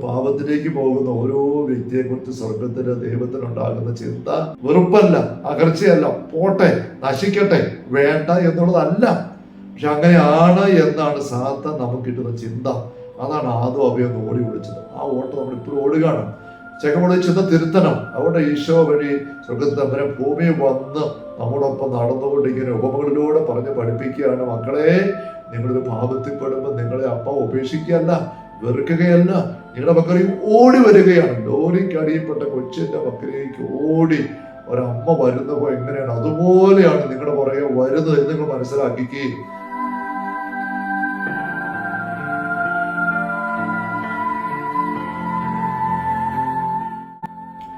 പാപത്തിലേക്ക് പോകുന്ന ഓരോ വ്യക്തിയെക്കുറിച്ച് സ്വർഗത്തിലെ ദൈവത്തിനുണ്ടാകുന്ന ചിന്ത വെറുപ്പല്ല, അകർച്ചയല്ല, പോട്ടെ, നശിക്കട്ടെ, വേണ്ട എന്നുള്ളതല്ല. പക്ഷെ അങ്ങനെയാണ് എന്നാണ് സാത്താൻ നമുക്ക് കിട്ടുന്ന ചിന്ത. അതാണ് ആദം അവയെ ഓടി വിളിച്ചത്. ആ ഓട്ടം നമ്മൾ ഇപ്പോഴും ഓടുകയാണ്. ചെക്കമുള്ള ചിന്ത തിരുത്തണം. അവിടെ ഈശോ വഴി സ്വർഗത്തമ്പരം ഭൂമിയിൽ വന്ന് നമ്മോടൊപ്പം നടന്നുകൊണ്ട് ഇങ്ങനെ ഉപമകളിലൂടെ പറഞ്ഞ് പഠിപ്പിക്കുകയാണ്. മക്കളെ, നിങ്ങളൊരു പാപത്തിൽ പെടുമ്പോൾ നിങ്ങളെ അപ്പ ഉപേക്ഷിക്കുകയല്ല, വെറുക്കുകയല്ല, നിങ്ങളുടെ പക്കലേക്ക് ഓടി വരികയാണ്. ലോറിക്ക് അടിയപ്പെട്ട കൊച്ചിന്റെ പക്കലേക്ക് ഓടി ഒരമ്മ വരുന്നപ്പോ എങ്ങനെയാണ്, അതുപോലെയാണ് നിങ്ങളുടെ പുറകെ വരുന്നത് എന്ന് നിങ്ങൾ മനസ്സിലാക്കുകയും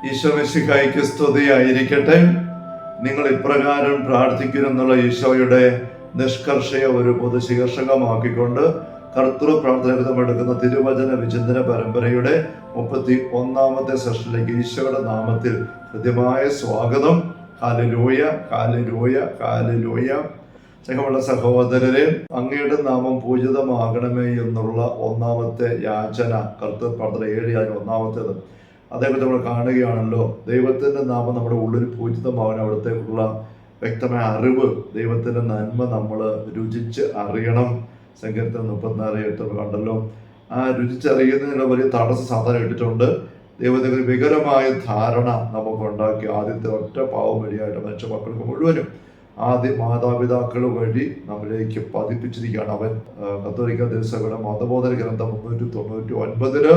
ഈശോ മിശിഹായ്ക്ക് സ്തുതിയായിരിക്കട്ടെ. നിങ്ങൾ ഇപ്രകാരം പ്രാർത്ഥിക്കുമെന്നുള്ള ഈശോയുടെ നിഷ്കർഷയെ ഒരു പൊതുശീർഷകമാക്കിക്കൊണ്ട് കർത്തൃ പ്രാർത്ഥനായുധമെടുക്കുന്ന തിരുവചന വിചിന്തന പരമ്പരയുടെ 31ാമത്തെ സെഷനിലേക്ക് ഈശോയുടെ നാമത്തിൽ ഹൃദ്യമായ സ്വാഗതം. Hallelujah, hallelujah, hallelujah. സ്നേഹമുള്ള സഹോദരരെ, അങ്ങയുടെ നാമം പൂജിതമാകണമേ എന്നുള്ള ഒന്നാമത്തെ യാചന കർത്തൃ പ്രാർത്ഥന 7 ഒന്നാമത്തേത്. അതേപോലെ നമ്മൾ കാണുകയാണല്ലോ, ദൈവത്തിൻ്റെ നാമം നമ്മുടെ ഉള്ളിൽ പൂജിതമാകാൻ അവിടത്തേക്കുള്ള വ്യക്തമായ അറിവ്, ദൈവത്തിൻ്റെ നന്മ നമ്മൾ രുചിച്ച് അറിയണം. സങ്കീർത്തനം 34:8 കണ്ടല്ലോ. ആ രുചിച്ചറിയുന്നതിനുള്ള വലിയ തടസ്സം സാധാരണ ഇട്ടിട്ടുണ്ട്. ദൈവത്തിന് വികരമായ ധാരണ നമുക്കുണ്ടാക്കി ആദ്യത്തെ ഒറ്റ പാവം വഴിയായിട്ട് മനുഷ്യ മക്കൾക്ക് മുഴുവനും ആദ്യ മാതാപിതാക്കൾ വഴി നമ്മിലേക്ക് പതിപ്പിച്ചിരിക്കുകയാണ്. അവൻ കത്തോലിക്ക ദേവസഭയുടെ മതബോധന ഗ്രന്ഥം 399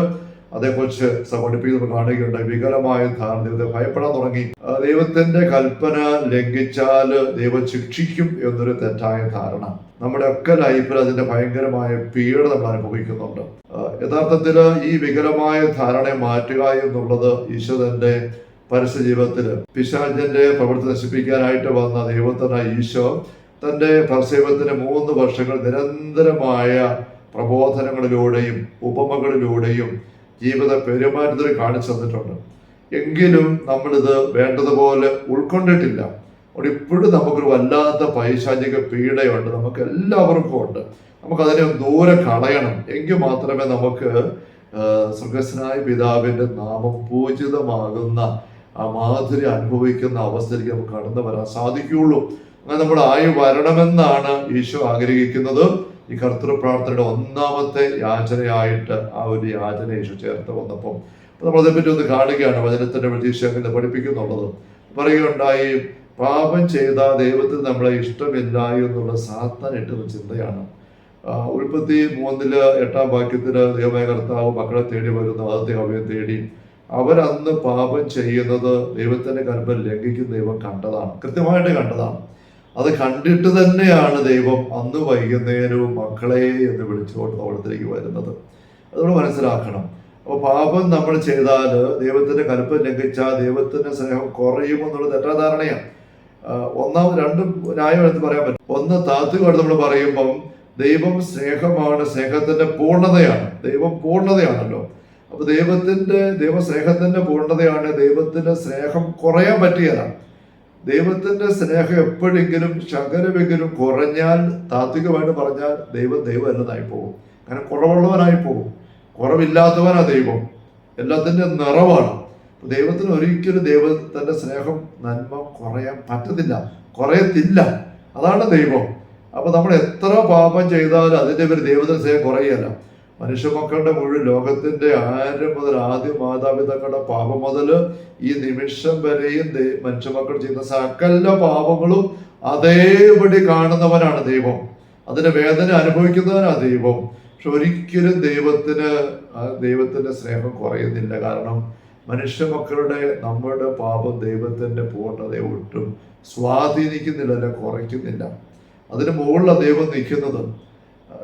അതേക്കുറിച്ച് പഠിപ്പിക്കുന്നത് കാണുകയുണ്ട്. വികലമായ ധാരണ, ദൈവത്തെ ഭയപ്പെടാൻ തുടങ്ങി. ദൈവത്തിന്റെ കൽപ്പന ലംഘിച്ചാൽ ദൈവം ശിക്ഷിക്കും എന്നൊരു തെറ്റായ ധാരണ നമ്മുടെ ഒക്കെ ലൈഫിൽ അതിന്റെ ഭയങ്കരമായ പീഡനം നമ്മൾ അനുഭവിക്കുന്നുണ്ട്. യഥാർത്ഥത്തിൽ ഈ വികലമായ ധാരണയെ മാറ്റുക എന്നുള്ളത് ഈശോന്റെ പരസ്യ ജീവിതത്തിൽ പിശാചിന്റെ പ്രവൃത്തി നശിപ്പിക്കാനായിട്ട് വന്ന ദൈവത്തിന് ഈശോ തന്റെ പരസ്യജീവിതത്തിന് 3 വർഷങ്ങൾ നിരന്തരമായ പ്രബോധനങ്ങളിലൂടെയും ഉപമകളിലൂടെയും ജീവിത പെരുമാറ്റത്തിൽ കാണിച്ചു തന്നിട്ടുണ്ട്. എങ്കിലും നമ്മളിത് വേണ്ടതുപോലെ ഉൾക്കൊണ്ടിട്ടില്ല. അവിടെ ഇപ്പോഴും നമുക്കൊരു വല്ലാത്ത പൈശാചിക പീഡയുണ്ട്, നമുക്ക് എല്ലാവർക്കും ഉണ്ട്. നമുക്കതിനെ ദൂരെ കളയണം. എങ്കിൽ മാത്രമേ നമുക്ക് സ്വർഗസ്വനായ പിതാവിൻ്റെ നാമം പൂജിതമാകുന്ന ആ മാധുര്യം അനുഭവിക്കുന്ന അവസ്ഥയിലേക്ക് നമുക്ക് കടന്നു വരാൻ സാധിക്കുകയുള്ളൂ. അങ്ങനെ നമ്മൾ ആയി വരണമെന്നാണ് ഈശോ ആഗ്രഹിക്കുന്നത്. ഈ കർത്തൃ പ്രാർത്ഥനയുടെ 1ാമത്തെ യാചനയായിട്ട് ആ ഒരു യാചന യേശു ചേർത്ത് വന്നപ്പം നമ്മൾ അതേപ്പറ്റി ഒന്ന് കാണുകയാണ്. വചനത്തിന്റെ പ്രതീക്ഷ പഠിപ്പിക്കുന്നുള്ളത് പറയുകയുണ്ടായി, പാപം ചെയ്ത ദൈവത്തിന് നമ്മളെ ഇഷ്ടമില്ല എന്നുള്ള സാത്താൻ ഇട്ടുന്ന ചിന്തയാണ്. ഉൽപ്പത്തി 3:8 വാക്യത്തില് ദൈവമായ കർത്താവ് മക്കളെ തേടി വരുന്ന ആദ്യത്തെ അവയെ തേടി അവരന്ന് പാപം ചെയ്യുന്നത് ദൈവത്തിന്റെ കൽപ്പന ലംഘിക്കുന്ന ദൈവം കണ്ടതാണ്, കൃത്യമായിട്ട് കണ്ടതാണ്. അത് കണ്ടിട്ട് തന്നെയാണ് ദൈവം അന്ന് വൈകുന്നേരവും മക്കളെ എന്ന് വിളിച്ചുകൊണ്ട് അവിടത്തേക്ക് വരുന്നത്. അത് നമ്മൾ മനസ്സിലാക്കണം. അപ്പോൾ പാപം നമ്മൾ ചെയ്താൽ, ദൈവത്തിന്റെ കൽപ്പന ലംഘിച്ചാൽ ദൈവത്തിന്റെ സ്നേഹം കുറയുമെന്നുള്ള തെറ്റാധാരണയാണ്. രണ്ടും ന്യായം എടുത്ത് പറയാൻ പറ്റും. ഒന്ന് താത്വികമായിട്ട് നമ്മൾ പറയുമ്പം ദൈവം സ്നേഹമാണ്, സ്നേഹത്തിന്റെ പൂർണ്ണതയാണ്. ദൈവം പൂർണ്ണതയാണല്ലോ. അപ്പൊ ദൈവസ്നേഹത്തിന്റെ പൂർണ്ണതയാണ്. ദൈവത്തിന്റെ സ്നേഹം കുറയാൻ പറ്റുകയില്ല. ദൈവത്തിന്റെ സ്നേഹം എപ്പോഴെങ്കിലും ശകലമെങ്കിലും കുറഞ്ഞാൽ, താത്വികമായിട്ട് പറഞ്ഞാൽ ദൈവമല്ലെന്നായി പോകും. കാരണം കുറവുള്ളവനായി പോകും. കുറവില്ലാത്തവനാ ദൈവം, എല്ലാത്തിൻ്റെ നിറവാണ്. ദൈവത്തിന് ഒരിക്കലും ദൈവത്തിന്റെ സ്നേഹം, നന്മ കുറയാൻ പറ്റത്തില്ല, കുറയത്തില്ല. അതാണ് ദൈവം. അപ്പൊ നമ്മൾ എത്ര പാപം ചെയ്താലും അതിൻ്റെ പേര് ദൈവത്തിന്റെ സ്നേഹം കുറയല്ല. മനുഷ്യ മക്കളുടെ മുഴുവൻ ലോകത്തിന്റെ ആരം മുതൽ ആദ്യ മാതാപിതാക്കളുടെ പാപം മുതൽ ഈ നിമിഷം വരെയും മനുഷ്യമക്കൾ ചെയ്യുന്ന സകല പാപങ്ങളും അതേപടി കാണുന്നവനാണ് ദൈവം. അതിന്റെ വേദന അനുഭവിക്കുന്നവനാണ് ദൈവം. പക്ഷെ ഒരിക്കലും ദൈവത്തിന്റെ സ്നേഹം കുറയുന്നില്ല. കാരണം മനുഷ്യ മക്കളുടെ നമ്മുടെ പാപം ദൈവത്തിന്റെ പൂർണ്ണതയെ ഒട്ടും സ്വാധീനിക്കുന്നില്ല, അല്ല കുറയ്ക്കുന്നില്ല. അതിന് മുകളിലാണ് ദൈവം നിൽക്കുന്നത്.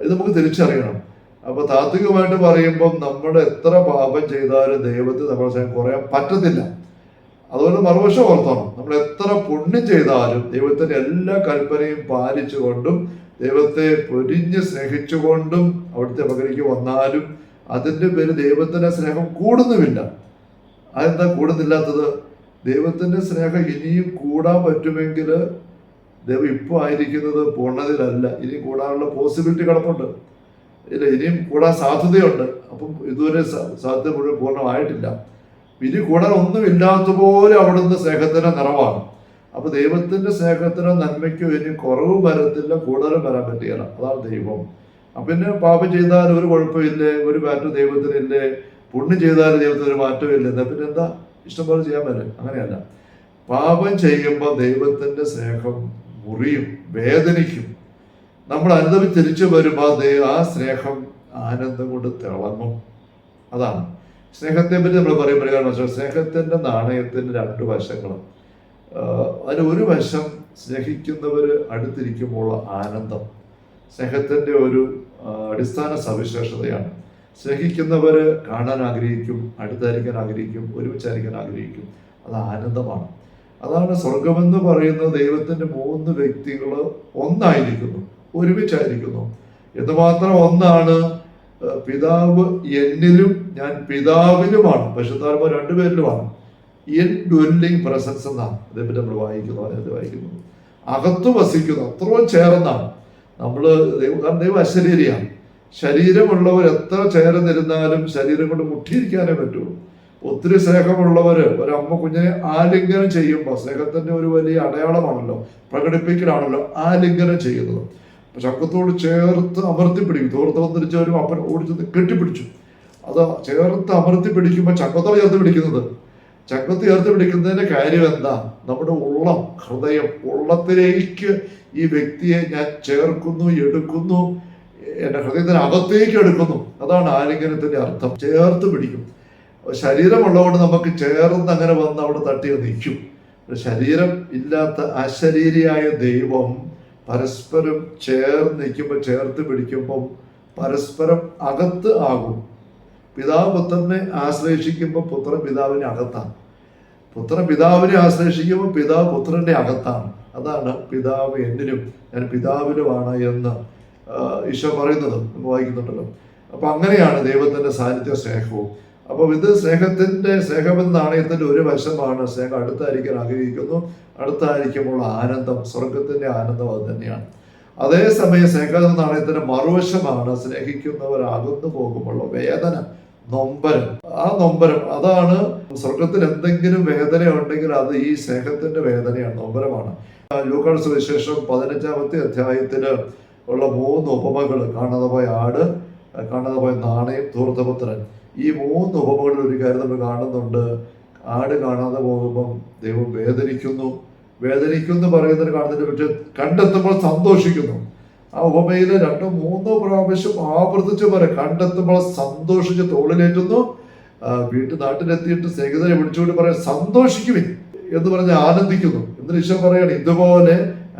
ഇത് നമുക്ക് തിരിച്ചറിയണം. അപ്പൊ താത്വികമായിട്ട് പറയുമ്പം നമ്മൾ എത്ര പാപം ചെയ്താലും ദൈവത്തിന് നമ്മുടെ സ്നേഹം കുറയാൻ പറ്റത്തില്ല. അതുപോലെ മറുവശം ഓർത്തോണം, നമ്മൾ എത്ര പുണ്യം ചെയ്താലും ദൈവത്തിന്റെ എല്ലാ കൽപ്പനയും പാലിച്ചുകൊണ്ടും ദൈവത്തെ പൊരിഞ്ഞ് സ്നേഹിച്ചുകൊണ്ടും അവിടുത്തെ പകരയ്ക്ക് വന്നാലും അതിൻ്റെ പേര് ദൈവത്തിന്റെ സ്നേഹം കൂടുന്നുമില്ല. അതെന്താ കൂടുന്നില്ലാത്തത്? ദൈവത്തിന്റെ സ്നേഹം ഇനിയും കൂടാൻ പറ്റുമെങ്കിൽ ദൈവം ഇപ്പോൾ ആയിരിക്കുന്നത് പൂർണ്ണതയിലല്ല, ഇനി കൂടാനുള്ള പോസിബിലിറ്റി കിടപ്പുണ്ട്. ഇല്ല, ഇനിയും കൂടാൻ സാധ്യതയുണ്ട്. അപ്പം ഇതുവരെ സാധ്യത മുഴുവൻ പൂർണ്ണമായിട്ടില്ല. ഇനി കൂടാൻ ഒന്നുമില്ലാത്ത പോലെ അവിടുന്ന് സ്നേഹത്തിന്റെ നിറവാണ്. അപ്പൊ ദൈവത്തിന്റെ സ്നേഹത്തിനോ നന്മയ്ക്കോ ഇനി കുറവ് വരത്തില്ല, കൂടുതലും വരാൻ പറ്റുകയില്ല. അതാണ് ദൈവം. അപ്പൊ പിന്നെ പാപം ചെയ്താൽ ഒരു കുഴപ്പമില്ലേ, ഒരു മാറ്റം ദൈവത്തിനില്ലേ, പുണ്യം ചെയ്താൽ ദൈവത്തിന് ഒരു മാറ്റവും ഇല്ല, എന്നാ പിന്നെ എന്താ ഇഷ്ടംപോലെ ചെയ്യാൻ പറ്റും? അങ്ങനെയല്ല. പാപം ചെയ്യുമ്പോൾ ദൈവത്തിന്റെ സ്നേഹം മുറിയും, വേദനിക്കും. നമ്മൾ അനുഭവിച്ച് തിരിച്ചു വരുമ്പോൾ ആ സ്നേഹം ആനന്ദം കൊണ്ട് തിളങ്ങും. അതാണ് സ്നേഹത്തെ പറ്റി നമ്മൾ പറയുമ്പോൾ സ്നേഹത്തിന്റെ നാണയത്തിന് രണ്ട് വശങ്ങളും. അതിന് ഒരു വശം സ്നേഹിക്കുന്നവർ അടുത്തിരിക്കുമ്പോൾ ആനന്ദം സ്നേഹത്തിന്റെ ഒരു അടിസ്ഥാന സവിശേഷതയാണ്. സ്നേഹിക്കുന്നവർ കാണാൻ ആഗ്രഹിക്കും, അടുത്തായിരിക്കാൻ ആഗ്രഹിക്കും, ഒരുമിച്ചായിരിക്കാൻ ആഗ്രഹിക്കും. അത് ആനന്ദമാണ്. അതാണ് സ്വർഗമെന്ന് പറയുന്നത്. ദൈവത്തിന്റെ 3 വ്യക്തികൾ ഒന്നായിരിക്കുന്നു, ഒരുമിച്ചായിരിക്കുന്നു. എന്തുമാത്രം ഒന്നാണ്? പിതാവ് എന്നിലും ഞാൻ പിതാവിലുമാണ്, പരിശുദ്ധാത്മാവ് 2 പേരിലുമാണ്. ഇൻ ഡ്വെല്ലിംഗ് പ്രസൻസ് എന്നാണ് അതേപറ്റി നമ്മൾ വായിക്കുന്നത്. അകത്തു വസിക്കുന്നു, അത്രയും ചേർന്നാണ് നമ്മൾ. ദൈവം അശരീരിയാണ്. ശരീരമുള്ളവർ എത്ര ചേർന്നിരുന്നാലും ശരീരം കൊണ്ട് മുട്ടിയിരിക്കാനേ പറ്റുള്ളൂ. ഒത്തിരി സ്നേഹമുള്ളവര് ഒരമ്മ കുഞ്ഞിനെ ആലിംഗനം ചെയ്യുമ്പോൾ സ്നേഹത്തിന്റെ ഒരു വലിയ അടയാളമാണല്ലോ, പ്രകടിപ്പിക്കലാണല്ലോ ആലിംഗനം ചെയ്യുന്നത്. അപ്പൊ ചക്കത്തോട് ചേർത്ത് അമർത്തിപ്പിടിക്കും. തോർത്ത് വന്നിരിച്ചവരും അപ്പൻ ഓടിച്ചത് കെട്ടിപ്പിടിച്ചു. അത് ചേർത്ത് അമർത്തി പിടിക്കുമ്പോൾ ചക്കത്തോട് ചേർത്ത് പിടിക്കുന്നത്. ചക്കത്ത് ചേർത്ത് പിടിക്കുന്നതിന്റെ കാര്യം എന്താ? നമ്മുടെ ഉള്ളം, ഹൃദയം, ഉള്ളത്തിലേക്ക് ഈ വ്യക്തിയെ ഞാൻ ചേർക്കുന്നു, എടുക്കുന്നു, എൻ്റെ ഹൃദയത്തിനകത്തേക്ക് എടുക്കുന്നു. അതാണ് ആലിംഗനത്തിന്റെ അർത്ഥം. ചേർത്ത് പിടിക്കും. ശരീരമുള്ളതുകൊണ്ട് നമുക്ക് ചേർന്ന് അങ്ങനെ വന്ന് അവിടെ തട്ടി നിൽക്കും. ശരീരം ഇല്ലാത്ത അശരീരിയായ ദൈവം പരസ്പരം ചേർന്ന് നിൽക്കുമ്പോൾ, ചേർത്ത് പിടിക്കുമ്പം പരസ്പരം അകത്ത് ആകും. പിതാവ് പുത്രനെ ആശ്ലേഷിക്കുമ്പോൾ പുത്രൻ പിതാവിനെ അകത്താണ്. പുത്രൻ പിതാവിനെ ആശ്ലേഷിക്കുമ്പോൾ പിതാവ് പുത്രന്റെ അകത്താണ്. അതാണ് പിതാവ് എന്നിലും ഞാൻ പിതാവിലുമാണ് എന്ന് ഈശോ പറയുന്നത് നമ്മൾ വായിക്കുന്നുണ്ടല്ലോ. അപ്പൊ അങ്ങനെയാണ് ദൈവത്തിന്റെ സാന്നിധ്യ സ്നേഹവും. അപ്പൊ ഇത് സ്നേഹമെന്ന നാണയത്തിന്റെ ഒരു വശമാണ്. സ്നേഹം അടുത്തായിരിക്കാൻ ആഗ്രഹിക്കുന്നു, അടുത്തായിരിക്കുമ്പോൾ ആനന്ദം, സ്വർഗത്തിന്റെ ആനന്ദം അത് തന്നെയാണ്. അതേസമയം സ്നേഹമെന്ന നാണയത്തിന്റെ മറുവശമാണ് സ്നേഹിക്കുന്നവർ അകന്നു പോകുമ്പോഴുള്ള വേദന, നൊമ്പരം. ആ നൊമ്പരം അതാണ്. സ്വർഗത്തിൽ എന്തെങ്കിലും വേദന ഉണ്ടെങ്കിൽ അത് ഈ സ്നേഹത്തിന്റെ വേദനയാണ്, നൊമ്പരമാണ്. ലൂക്കായുടെ സുവിശേഷം 15-ാമത്തെ അധ്യായത്തില് ഉള്ള 3 ഉപമകൾ, കാണാതെ പോയ ആട്, കാണാതെ പോയ നാണയം, ധൂർത്തപുത്രൻ. ഈ 3 ഉപമകളിൽ ഒരു കാര്യം നമ്മൾ കാണുന്നുണ്ട്. ആട് കാണാതെ പോകുമ്പം ദൈവം വേദനിക്കുന്നു പറയുന്നത് കാണുന്നതിന് പക്ഷെ കണ്ടെത്തുമ്പോൾ സന്തോഷിക്കുന്നു. ആ ഉപമയിൽ 2-3 പ്രാവശ്യം ആവർത്തിച്ച് പറയാം. കണ്ടെത്തുമ്പോൾ സന്തോഷിച്ച് തോളിലേറ്റുന്നു, നാട്ടിലെത്തിയിട്ട് സ്നേഹിതരെ വിളിച്ചുകൊണ്ട് പറയാൻ സന്തോഷിക്കുവിൻ എന്ന് പറഞ്ഞ് ആനന്ദിക്കുന്നു. എന്നിട്ട് ഈശോ പറയാണ്, ഇതുപോലെ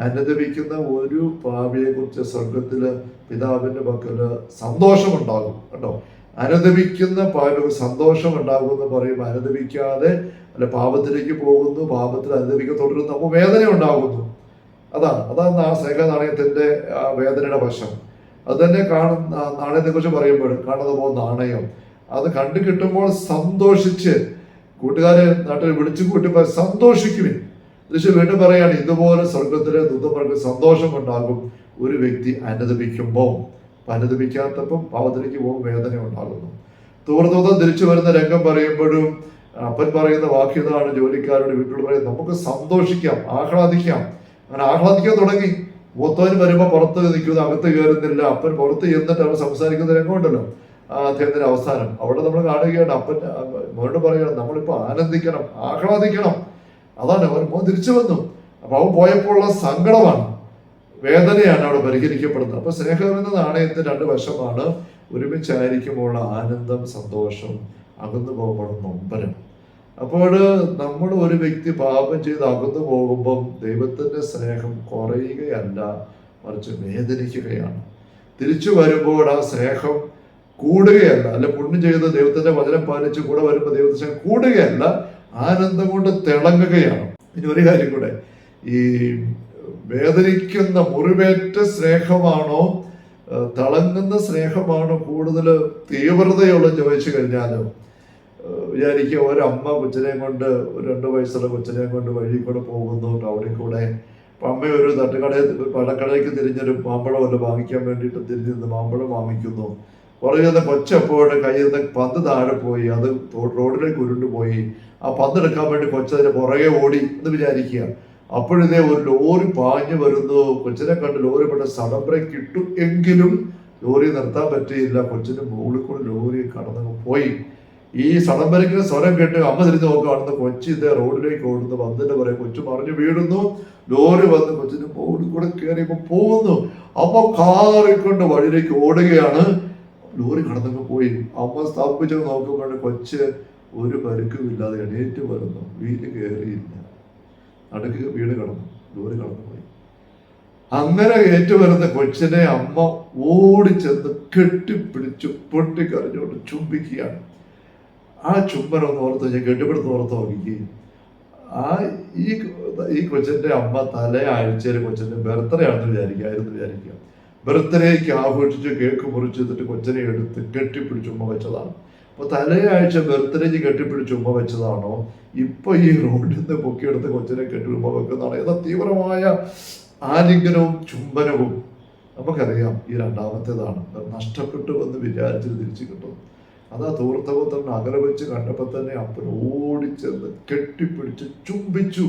അനുദപിക്കുന്ന ഒരു പാപിയെ കുറിച്ച് സ്വർഗത്തില് പിതാവിന്റെ പക്കല് സന്തോഷമുണ്ടാകും. കേട്ടോ, അനുദപിക്കുന്ന പാപിക്ക് സന്തോഷമുണ്ടാകും എന്ന് പറയുമ്പോൾ അനുദപിക്കാതെ അല്ല പാപത്തിലേക്ക് പോകുന്നു, പാപത്തിൽ അനുദപിക്കാൻ തുടരുന്നു, അപ്പോൾ വേദന ഉണ്ടാകുന്നു. അതാണ് ആ സ്നേഹ നാണയത്തിന്റെ വേദനയുടെ വശം. അത് തന്നെ നാണയത്തെ കുറിച്ച് പറയുമ്പോൾ കാണാതെ പോകുന്ന നാണയം, അത് കണ്ടു കിട്ടുമ്പോൾ സന്തോഷിച്ച് കൂട്ടുകാരെ നാട്ടിൽ വിളിച്ചു കൂട്ടിപ്പോൾ സന്തോഷിക്കുവിൻ. തിരിച്ച് വീണ്ടും പറയാണ്, ഇതുപോലെ സ്വർഗത്തിലെ ദൂതന്മാർക്ക് സന്തോഷമുണ്ടാകും ഒരു വ്യക്തി അനുദപിക്കുമ്പോൾ. അനുദപിക്കാത്തപ്പം പാപത്തിലേക്ക് പോകും, വേദന ഉണ്ടാകുന്നു. തൂർദൂതം തിരിച്ചു വരുന്ന രംഗം പറയുമ്പോഴും അപ്പൻ പറയുന്ന വാക്യതാണ് ജോലിക്കാരുടെ വീട്ടിൽ പറയുന്നത്, നമുക്ക് സന്തോഷിക്കാം, ആഹ്ലാദിക്കാം. അങ്ങനെ ആഹ്ലാദിക്കാൻ തുടങ്ങി. മൂത്തവന് വരുമ്പോൾ പുറത്ത് നിൽക്കുന്നത്, അകത്ത് കയറുന്നില്ല. അപ്പൻ പുറത്ത് ചെന്നിട്ട് അവർ സംസാരിക്കുന്ന രംഗമുണ്ടല്ലോ ആ അദ്ദേഹത്തിന്റെ അവസാനം. അവിടെ നമ്മൾ കാണുകയാണ്, അപ്പൻ മോനോട് പറയുകയാണ്, നമ്മളിപ്പോൾ ആനന്ദിക്കണം, ആഹ്ലാദിക്കണം. അതാണ് അവൻ മോൻ തിരിച്ചു വന്നു. അപ്പൊ അവൻ പോയപ്പോൾ ഉള്ള സങ്കടമാണ്, വേദനയാണ് അവിടെ പരിഹരിക്കപ്പെടുന്നത്. അപ്പൊ സ്നേഹമെന്ന നാണയത്തിന് 2 വശമാണ്. ഒരുമിച്ചായിരിക്കുമ്പോൾ ആനന്ദം, സന്തോഷം, അകന്നു പോകുമ്പോൾ നൊമ്പരം. അപ്പോൾ നമ്മൾ ഒരു വ്യക്തി പാപം ചെയ്ത് അകന്നു പോകുമ്പം ദൈവത്തിന്റെ സ്നേഹം കുറയുകയല്ല, മറിച്ച് വേദനിക്കുകയാണ്. തിരിച്ചു വരുമ്പോൾ ആ സ്നേഹം കൂടുകയല്ല. അല്ല, പുണ്യം ചെയ്ത് ദൈവത്തിന്റെ വചനം പാലിച്ച് കൂടെ വരുമ്പോൾ ദൈവത്തിന്റെ സ്നേഹം കൂടുകയല്ല, ആനന്ദം കൊണ്ട് തിളങ്ങുകയാണ്. ഇനി ഒരു കാര്യം കൂടെ, ഈ വേദനിക്കുന്ന മുറിവേറ്റ സ്നേഹമാണോ തിളങ്ങുന്ന സ്നേഹമാണോ കൂടുതൽ തീവ്രതയുള്ളത് ചോദിച്ചു കഴിഞ്ഞാലോ, വിചാരിക്കുക ഒരമ്മ കൊച്ചിനെയും കൊണ്ട്, ഒരു 2 വയസ്സുള്ള കൊച്ചിനെയും കൊണ്ട് വഴി കൂടെ പോകുന്നു, ടൗണിൽ കൂടെ. അമ്മ ഒരു പടക്കടയ്ക്ക് തിരിഞ്ഞൊരു മാമ്പഴം വല്ല വാങ്ങിക്കാൻ വേണ്ടിയിട്ട് തിരിഞ്ഞു നിന്ന് മാമ്പഴം വാങ്ങിക്കുന്നു. പുറകെ കൊച്ചപ്പോഴും കയ്യിൽ നിന്ന് പന്ത് താഴെ പോയി, അത് റോഡിലേക്ക് ഉരുണ്ടുപോയി. ആ പന്ത് എടുക്കാൻ വേണ്ടി കൊച്ചതിന് പുറകെ ഓടി എന്ന് വിചാരിക്കുക. അപ്പോഴിതേ ഒരു ലോറി പാഞ്ഞു വരുന്നു. കൊച്ചിനെ കണ്ട് ലോറി പെട്ട സഡൻ ബ്രേക്ക് ഇട്ടു, എങ്കിലും ലോറി നിർത്താൻ പറ്റിയില്ല. കൊച്ചിന്റെ മുകളിൽ കൂടെ ലോറി കടന്നു പോയി. ഈ സഡൻ ബ്രേക്കിന് സ്വരം കേട്ട് അമ്മ തിരിഞ്ഞ് നോക്കുകയാണെന്ന് കൊച്ചി ഇതേ റോഡിലേക്ക് ഓടുന്നു. പന്തിന്റെ പറയും കൊച്ചു മറിഞ്ഞു വീഴുന്നു. ലോറി വന്ന് കൊച്ചിന്റെ മുകളിൽ കൂടെ കയറിയപ്പോ പോകുന്നു. അമ്മ കാറിക്കൊണ്ട് വഴിയിലേക്ക് ഓടുകയാണ്. ലോറി കടന്നങ്ങ് പോയി. അമ്മ സ്ഥാപിച്ചു നോക്കുമ്പോൾ കൊച്ച് ഒരു പരുക്കുമില്ലാതെ എണീറ്റ് വരുന്നു. വീല് കയറിയില്ല, നടുക്ക് വീട് കടന്നു, ലോറി കടന്നു പോയി. അങ്ങനെ ഏറ്റുവരുന്ന കൊച്ചിനെ അമ്മ ഓടിച്ചെന്ന് കെട്ടിപ്പിടിച്ചു പൊട്ടിക്കരഞ്ഞോണ്ട് ചുംബിക്കുകയാണ്. ആ ചുംബനൊന്ന് ഓർത്ത് ഞാൻ കെട്ടിപ്പിടുത്ത് ഓർത്ത് നോക്കുകയും ഈ കൊച്ചിന്റെ അമ്മ തലയാഴ്ചയിൽ കൊച്ചിന്റെ ബർത്ത്ഡേ ആണെന്ന് വിചാരിക്കുക. ബർത്ത്ഡേക്ക് ആഘോഷിച്ച് കേക്ക് മുറിച്ചിട്ട് കൊച്ചിനെ എടുത്ത് കെട്ടിപ്പിടിച്ച് ഉമ്മ വെച്ചതാണ്. അപ്പൊ തലയാഴ്ച ബർത്ത്ഡേക്ക് കെട്ടിപ്പിടിച്ച് ഉമ്മ വെച്ചതാണോ ഇപ്പൊ ഈ റോഡിൽ നിന്ന് പൊക്കിയെടുത്ത് കൊച്ചിനെ കെട്ടി ഉമ്മ വെക്കുന്നതാണോ? ഏതാ തീവ്രമായ ആലിംഗനവും ചുംബനവും. നമുക്കറിയാം ഈ രണ്ടാമത്തേതാണ്. നഷ്ടപ്പെട്ടു എന്ന് വിചാരിച്ചിട്ട് തിരിച്ചു കിട്ടും. അതാ തൂർത്തപുത്രൻ അകലെ വെച്ച് കണ്ടപ്പോൾ തന്നെ അപ്പൻ ഓടിച്ചെന്ന് കെട്ടിപ്പിടിച്ച് ചുംബിച്ചു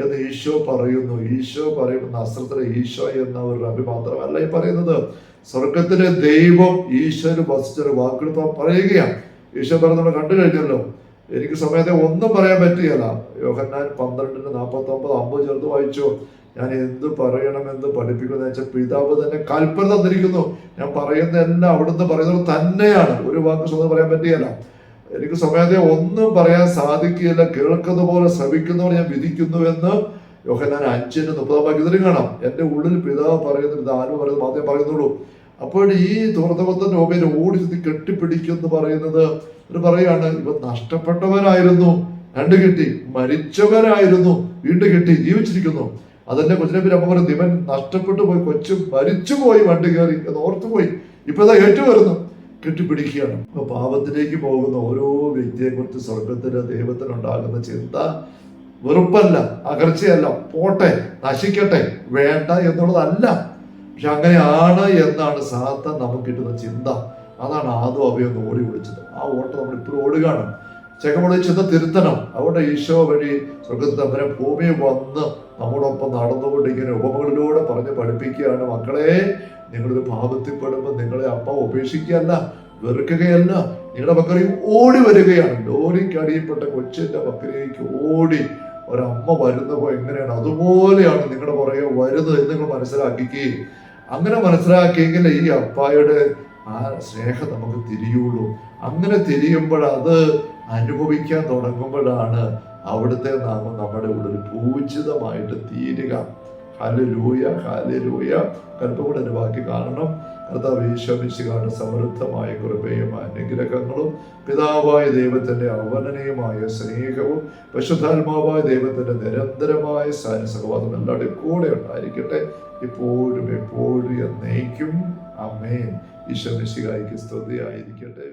എന്ന് ഈശോ പറയുന്നു. ഈശോ പറയുന്ന നസ്രത്തിലെ ഈശോ എന്ന ഒരു റബി മാത്രമല്ല ഈ പറയുന്നത്. സ്വർഗത്തിലെ ദൈവം ഈശോന് വസിച്ചൊരു വാക്കുകൾ പറയുകയാണ്. ഈശോ പറഞ്ഞത് കണ്ടു കഴിഞ്ഞല്ലോ. എനിക്ക് സമയത്തെ ഒന്നും പറയാൻ പറ്റുകയല്ല. യോഹന്നാൻ 12:49-50 ചേർത്ത് വായിച്ചോ. ഞാൻ എന്ത് പറയണമെന്ന് പഠിപ്പിക്കുന്ന വെച്ചാൽ പിതാവ് തന്നെ കൽപ്പന തന്നിരിക്കുന്നു. ഞാൻ പറയുന്നതെല്ലാം അവിടുന്ന് പറയുന്നത് തന്നെയാണ്. ഒരു വാക്ക് സ്വന്തം പറയാൻ പറ്റുകയല്ല. എനിക്ക് സമയത്തെ ഒന്നും പറയാൻ സാധിക്കുകയില്ല. കേൾക്കുന്ന പോലെ ശ്രവിക്കുന്നവർ ഞാൻ വിധിക്കുന്നു എന്ന് യോഹന്നാൻ 5:30 കാണാം. എൻ്റെ ഉള്ളിൽ പിതാവ് പറയുന്നത് ഇത് ആരും പറയുന്നത് മാത്രമേ പറയുന്നുള്ളൂ. അപ്പോൾ ഈ തൂർത്തപുത്രന്റെ ഓമയിൽ ഓടിച്ചെത്തി കെട്ടിപ്പിടിക്കുമെന്ന് പറയുന്നത് പറയാണ്, ഇവ നഷ്ടപ്പെട്ടവനായിരുന്നു, രണ്ടു കിട്ടി, മരിച്ചവനായിരുന്നു, വീണ്ടും കിട്ടി, ജീവിച്ചിരിക്കുന്നു. അതെന്നെ കൊച്ചിനെ പിന്നെ അമ്മ പറയുന്നത് ഇവൻ നഷ്ടപ്പെട്ടു പോയി, കൊച്ചു മരിച്ചുപോയി, വണ്ടി കയറി എന്ന് ഓർത്തുപോയി. ഇപ്പൊ ഇതാ ഏറ്റുവരുന്നു, കെട്ടിപ്പിടിക്കുകയാണ്. അപ്പൊ പാപത്തിലേക്ക് പോകുന്ന ഓരോ വ്യക്തിയെ കുറിച്ച് സ്വർഗത്തിലെ ദൈവത്തിനുണ്ടാകുന്ന ചിന്ത വെറുപ്പല്ല, അകർച്ചയല്ല, പോട്ടെ, നശിക്കട്ടെ, വേണ്ട എന്നുള്ളതല്ല. പക്ഷെ അങ്ങനെയാണ് എന്നാണ് സാത്താൻ നമുക്ക് കിട്ടുന്ന ചിന്ത. അതാണ് ആദം അവയൊന്ന് ഓടി വിളിച്ചത്. ആ ഓട്ടം നമ്മൾ ഇപ്പോഴും ഓടുകയാണ്. ചെക്കമുള്ള ചിന്ത തിരുത്തണം. അവിടെ ഈശോ വഴി സ്വർഗത്തിൽ തമ്പുരാൻ ഭൂമിയിൽ വന്ന് നമ്മോടൊപ്പം നടന്നുകൊണ്ട് ഇങ്ങനെ ഉപമകളിലൂടെ പറഞ്ഞ് പഠിപ്പിക്കുകയാണ്. മക്കളെ, നിങ്ങളൊരു പാപത്തിൽ പെടുമ്പോൾ നിങ്ങളെ അമ്മ ഉപേക്ഷിക്കുകയല്ല, വെറുക്കുകയല്ല, നിങ്ങളുടെ മക്കളെയും ഓടി വരികയാണ്. ലോറിക്ക് അടിയിൽപ്പെട്ട കൊച്ചിന്റെ മക്കളിലേക്ക് ഓടി ഒരമ്മ വരുന്നപ്പോൾ എങ്ങനെയാണ് അതുപോലെയാണ് നിങ്ങളുടെ പുറകെ വരുന്നത് എന്ന് നിങ്ങൾ മനസ്സിലാക്കുകയും അങ്ങനെ മനസ്സിലാക്കിയെങ്കിൽ ഈ അപ്പായുടെ ആ സ്നേഹം നമുക്ക് തിരിയുള്ളൂ. അങ്ങനെ തിരിയുമ്പോൾ അത് അനുഭവിക്കാൻ തുടങ്ങുമ്പോഴാണ് അവിടുത്തെ നാമം നമ്മുടെ ഉള്ളിൽ പൂജിതമായിട്ട് തീരുക. ഹല്ലേലൂയ, ഹല്ലേലൂയ. കൽപ്പം കൂടെ എൻ്റെ ബാക്കി കാണണം. കർത്താവ് ഈശോ മിശിഹായുടെ സമൃദ്ധമായ കൃപയും അനുഗ്രഹങ്ങളും പിതാവായ ദൈവത്തിന്റെ അവർണ്ണനീയമായ സ്നേഹവും പരിശുദ്ധാത്മാവായ ദൈവത്തിന്റെ നിരന്തരമായ സഹവാസം എല്ലാവരുടെയും കൂടെ ഉണ്ടായിരിക്കട്ടെ, ഇപ്പോഴും എപ്പോഴും എന്നേക്കും. ആമേൻ. ഈശോ മിശിഹായ്ക്ക് സ്തുതിയായിരിക്കട്ടെ.